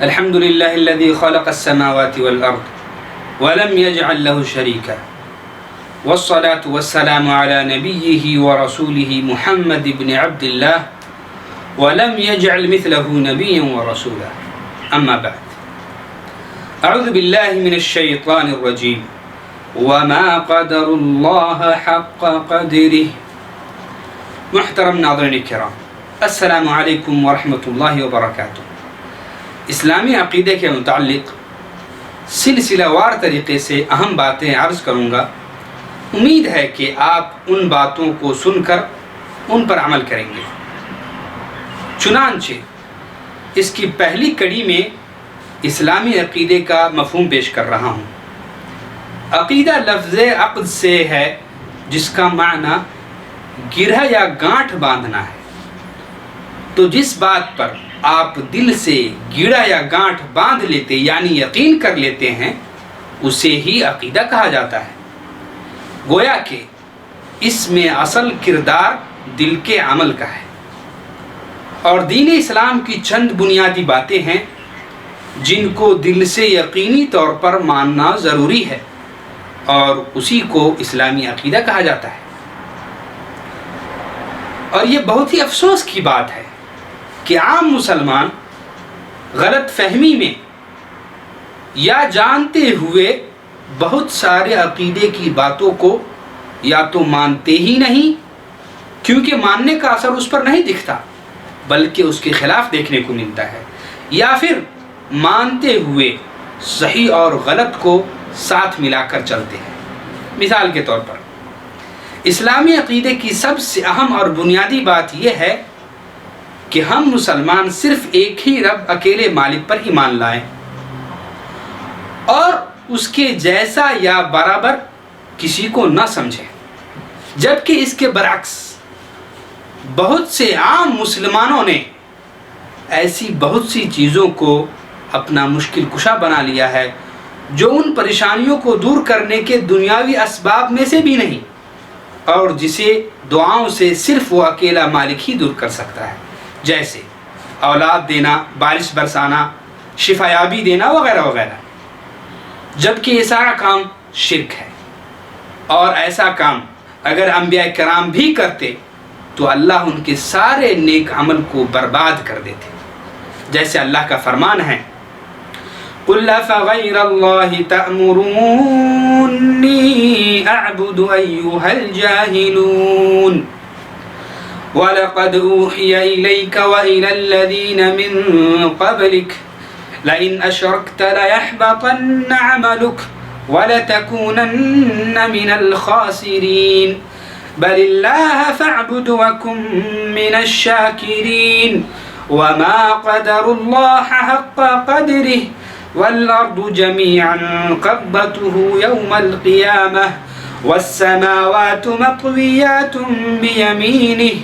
الحمد لله الذي خلق السماوات والأرض ولم يجعل له شريكا والصلاة والسلام على نبيه ورسوله محمد بن عبد الله ولم يجعل مثله نبيا ورسولا أما بعد أعوذ بالله من الشيطان الرجيم وما قدر الله حق قدره. محترم ناظرین کرام، السلام علیکم ورحمۃ اللہ وبرکاتہ. اسلامی عقیدے کے متعلق سلسلہ وار طریقے سے اہم باتیں عرض کروں گا. امید ہے کہ آپ ان باتوں کو سن کر ان پر عمل کریں گے. چنانچہ اس کی پہلی کڑی میں اسلامی عقیدے کا مفہوم پیش کر رہا ہوں. عقیدہ لفظ عقد سے ہے، جس کا معنی گرہ یا گانٹھ باندھنا ہے. تو جس بات پر آپ دل سے گیڑا یا گانٹھ باندھ لیتے یعنی یقین کر لیتے ہیں، اسے ہی عقیدہ کہا جاتا ہے. گویا کہ اس میں اصل کردار دل کے عمل کا ہے. اور دین اسلام کی چند بنیادی باتیں ہیں جن کو دل سے یقینی طور پر ماننا ضروری ہے، اور اسی کو اسلامی عقیدہ کہا جاتا ہے. اور یہ بہت ہی افسوس کی بات ہے کہ عام مسلمان غلط فہمی میں یا جانتے ہوئے بہت سارے عقیدے کی باتوں کو یا تو مانتے ہی نہیں، کیونکہ ماننے کا اثر اس پر نہیں دکھتا بلکہ اس کے خلاف دیکھنے کو ملتا ہے، یا پھر مانتے ہوئے صحیح اور غلط کو ساتھ ملا کر چلتے ہیں. مثال کے طور پر اسلامی عقیدے کی سب سے اہم اور بنیادی بات یہ ہے کہ ہم مسلمان صرف ایک ہی رب اکیلے مالک پر ایمان لائیں اور اس کے جیسا یا برابر کسی کو نہ سمجھیں. جبکہ اس کے برعکس بہت سے عام مسلمانوں نے ایسی بہت سی چیزوں کو اپنا مشکل کشا بنا لیا ہے جو ان پریشانیوں کو دور کرنے کے دنیاوی اسباب میں سے بھی نہیں، اور جسے دعاؤں سے صرف وہ اکیلا مالک ہی دور کر سکتا ہے، جیسے اولاد دینا، بارش برسانا، شفایابی دینا وغیرہ وغیرہ. جبکہ یہ سارا کام شرک ہے، اور ایسا کام اگر انبیاء کرام بھی کرتے تو اللہ ان کے سارے نیک عمل کو برباد کر دیتے. جیسے اللہ کا فرمان ہے، قُلْ أَفَغَيْرَ اللَّهِ تَأْمُرُونِّي أَعْبُدُ أَيُّهَا الْجَاهِلُونَ وَلَقَدْ أُوحِيَ إِلَيْكَ وَإِلَى الَّذِينَ مِن قَبْلِكَ لَئِنْ أَشْرَكْتَ لَيَحْبَطَنَّ عَمَلُكَ وَلَتَكُونَنَّ مِنَ الْخَاسِرِينَ بَلِ اللَّهَ فَاعْبُدْ وَكُن مِّنَ الشَّاكِرِينَ وَمَا قَدَرُوا اللَّهَ حَقَّ قَدْرِهِ وَالْأَرْضُ جَمِيعًا قَبْضَتُهُ يَوْمَ الْقِيَامَةِ وَالسَّمَاوَاتُ مَطْوِيَّاتٌ بِيَمِينِهِ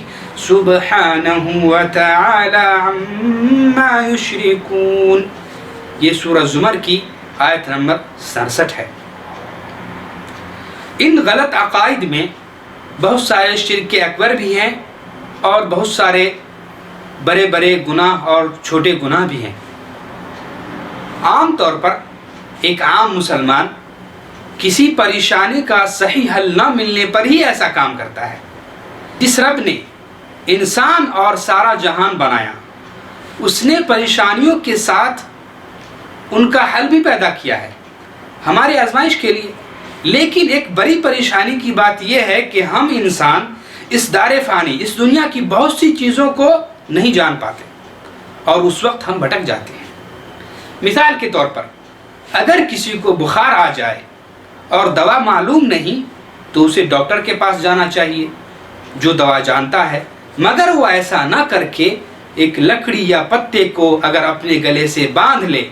سُبْحَانَهُ وَتَعَالَى عَمَّا يُشْرِكُونَ. یہ سورہ زمر کی آیت نمبر 67 ہے. ان غلط عقائد میں بہت سارے شرک اکبر بھی ہیں اور بہت سارے بڑے بڑے گناہ اور چھوٹے گناہ بھی ہیں. عام طور پر ایک عام مسلمان کسی پریشانی کا صحیح حل نہ ملنے پر ہی ایسا کام کرتا ہے. جس رب نے انسان اور سارا جہان بنایا، اس نے پریشانیوں کے ساتھ ان کا حل بھی پیدا کیا ہے ہماری آزمائش کے لیے. لیکن ایک بڑی پریشانی کی بات یہ ہے کہ ہم انسان اس دار فانی، اس دنیا کی بہت سی چیزوں کو نہیں جان پاتے اور اس وقت ہم بھٹک جاتے ہیں. مثال کے طور پر اگر کسی کو بخار آ جائے اور دوا معلوم نہیں تو اسے ڈاکٹر کے پاس جانا چاہیے جو دوا جانتا ہے، مگر وہ ایسا نہ کر کے ایک لکڑی یا پتے کو اگر اپنے گلے سے باندھ لے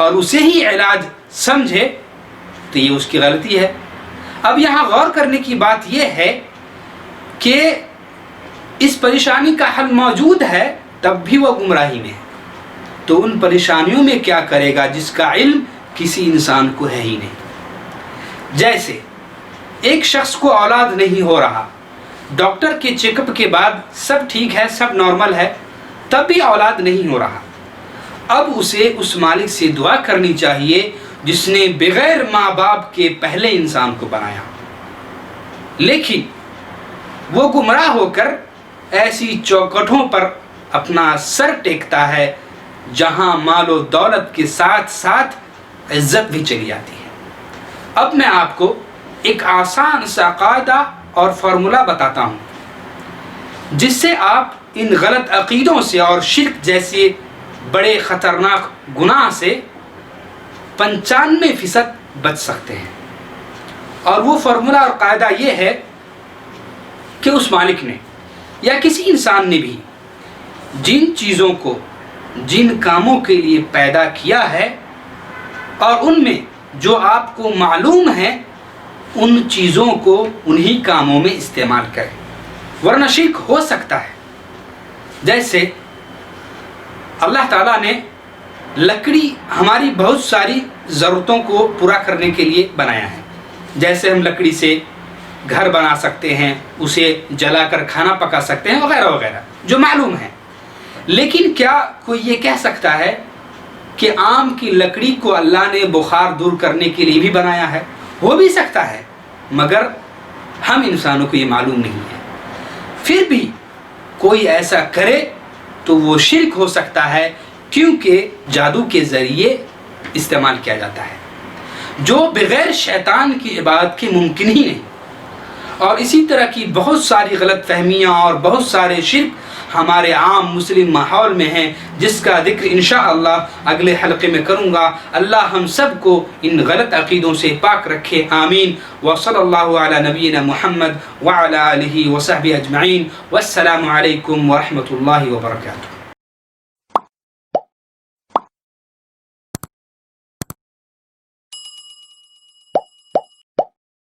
اور اسے ہی علاج سمجھے تو یہ اس کی غلطی ہے. اب یہاں غور کرنے کی بات یہ ہے کہ اس پریشانی کا حل موجود ہے تب بھی وہ گمراہی میں ہے، تو ان پریشانیوں میں کیا کرے گا جس کا علم کسی انسان کو ہے ہی نہیں. جیسے ایک شخص کو اولاد نہیں ہو رہا، ڈاکٹر کے چیک اپ کے بعد سب ٹھیک ہے، سب نارمل ہے، تب بھی اولاد نہیں ہو رہا. اب اسے اس مالک سے دعا کرنی چاہیے جس نے بغیر ماں باپ کے پہلے انسان کو بنایا، لیکن وہ گمراہ ہو کر ایسی چوکھٹوں پر اپنا سر ٹیکتا ہے جہاں مال و دولت کے ساتھ ساتھ عزت بھی چلی جاتی ہے۔ اب میں آپ کو ایک آسان سا قاعدہ اور فارمولہ بتاتا ہوں جس سے آپ ان غلط عقیدوں سے اور شرک جیسے بڑے خطرناک گناہ سے 95% بچ سکتے ہیں۔ اور وہ فارمولہ اور قاعدہ یہ ہے کہ اس مالک نے یا کسی انسان نے بھی جن چیزوں کو جن کاموں کے لیے پیدا کیا ہے اور ان میں جو آپ کو معلوم ہے ان چیزوں کو انہی کاموں میں استعمال کریں، ورنہ شرک ہو سکتا ہے۔ جیسے اللہ تعالیٰ نے لکڑی ہماری بہت ساری ضرورتوں کو پورا کرنے کے لیے بنایا ہے، جیسے ہم لکڑی سے گھر بنا سکتے ہیں، اسے جلا کر کھانا پکا سکتے ہیں وغیرہ وغیرہ جو معلوم ہے۔ لیکن کیا کوئی یہ کہہ سکتا ہے کہ آم کی لکڑی کو اللہ نے بخار دور کرنے کے لیے بھی بنایا ہے؟ ہو بھی سکتا ہے، مگر ہم انسانوں کو یہ معلوم نہیں ہے۔ پھر بھی کوئی ایسا کرے تو وہ شرک ہو سکتا ہے، کیونکہ جادو کے ذریعے استعمال کیا جاتا ہے جو بغیر شیطان کی عبادت کے ممکن ہی نہیں۔ اور اسی طرح کی بہت ساری غلط فہمیاں اور بہت سارے شرک ہمارے عام مسلم ماحول میں ہیں، جس کا ذکر انشاءاللہ اگلے حلقے میں کروں گا۔ اللہ ہم سب کو ان غلط عقیدوں سے پاک رکھے، آمین۔ وصلی اللہ علی نبینا محمد وعلی آلہ وصحبہ اجمعین، والسلام علیکم ورحمۃ اللہ وبرکاتہ۔